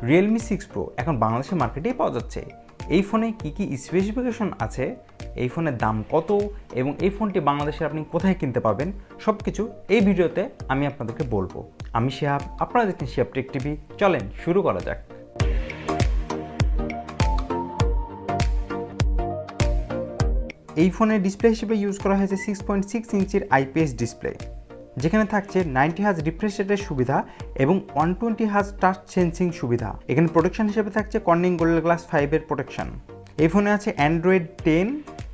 Realme 6 Pro এখন বাংলাদেশের মার্কেটেই পাওয়া যাচ্ছে। এই ফোনে কি স্পেসিফিকেশন আছে, এই ফোনের দাম কত এবং এই ফোনটি বাংলাদেশে আপনি কোথায় কিনতে পাবেন সবকিছু এই ভিডিওতে আমি আপনাদেরকে বলবো। আমি শিহাব, আপনারা দেখছেন শিহাব টেক টিভি। চলেন শুরু করা যাক। এই ফোনের ডিসপ্লে হিসেবে ইউজ করা হয়েছে 6.6 ইঞ্চির IPS ডিসপ্লে, যেখানে থাকছে 90 হার্জ রিফ্রেশ রেটের সুবিধা এবং 120 হার্জ টাচ সেন্সিং সুবিধা। এখানে প্রোটেকশন হিসেবে থাকছে কর্নিং গোরিলা গ্লাস 5 এর প্রোটেকশন। এই ফোনে আছে অ্যান্ড্রয়েড 10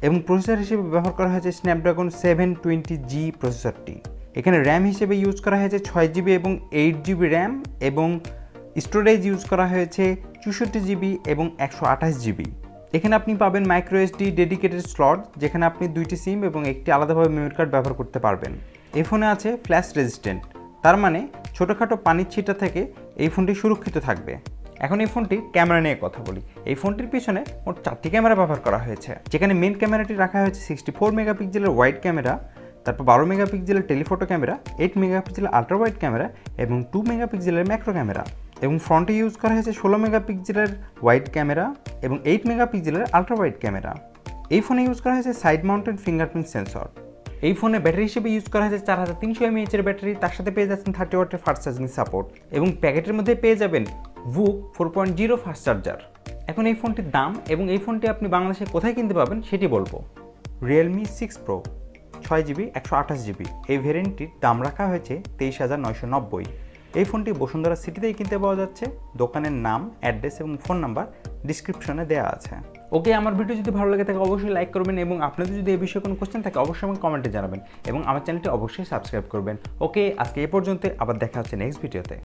এবং প্রসেসর হিসেবে ব্যবহার করা হয়েছে স্ন্যাপড্রাগন 720G প্রসেসরটি। এখানে র্যাম হিসেবে ইউজ করা হয়েছে 6GB এবং 8GB র্যাম এবং স্টোরেজ ইউজ করা হয়েছে 64GB এবং 128GB। এখানে আপনি পাবেন মাইক্রো এসডি ডেডিকেটেড স্লট, যেখানে আপনি 2টি সিম এবং একটি আলাদাভাবে মেমরি কার্ড ব্যবহার করতে পারবেন। এই ফোনে আছে ফ্ল্যাশ রেজিস্ট্যান্ট, তার মানে ছোটোখাটো পানির ছিটা থেকে এই ফোনটি সুরক্ষিত থাকবে। এখন এই ফোনটির ক্যামেরা নিয়ে কথা বলি। এই ফোনটির পিছনে মোট 4টি ক্যামেরা ব্যবহার করা হয়েছে, যেখানে মেন ক্যামেরাটি রাখা হয়েছে 64 মেগাপিক্সেলের ওয়াইড ক্যামেরা, তারপর 12 মেগাপিক্সেলের টেলিফোটো ক্যামেরা, 8 মেগাপিক্সেলের আল্ট্রা ওয়াইড ক্যামেরা এবং 2 মেগাপিক্সেলের ম্যাক্রো ক্যামেরা। এবং ফ্রন্টে ইউজ করা হয়েছে 16 মেগাপিক্সেলের ওয়াইড ক্যামেরা এবং 8 মেগাপিক্সেলের আল্ট্রা ওয়াইড ক্যামেরা। এই ফোনে ইউজ করা হয়েছে সাইড মাউন্টেড ফিঙ্গারপ্রিন্ট সেন্সর। এই ফোনে ব্যাটারি হিসেবে ইউজ করা হয়েছে 4300 mAh এর ব্যাটারি, তার সাথে পেয়ে যাচ্ছেন 30 ওয়াটের ফাস্ট চার্জিং সাপোর্ট এবং প্যাকেটের মধ্যে পেয়ে যাবেন VOOC 4.0 ফাস্ট চার্জার। এখন এই ফোনটির দাম এবং এই ফোনটি আপনি বাংলাদেশে কোথায় কিনতে পাবেন সেটি বলবো। Realme 6 Pro 6GB 128GB এই ভেরিয়েন্টটির দাম রাখা হয়েছে 23,990। এই ফোনটি বসুন্ধরা সিটিতেই কিনতে পাওয়া যাচ্ছে। দোকানের নাম, অ্যাড্রেস এবং ফোন নাম্বার ডিসক্রিপশনে দেওয়া আছে। ওকে, আমার ভিডিও যদি ভালো লাগে থাকে অবশ্যই লাইক করবেন এবং আপনাদের যদি এই বিষয়ে কোনো কোশ্চেন থাকে অবশ্যই আমাকে কমেন্টে জানাবেন এবং আমার চ্যানেলটি অবশ্যই সাবস্ক্রাইব করবেন। ওকে, আজকে এই পর্যন্ত, আবার দেখা হচ্ছে নেক্সট ভিডিওতে।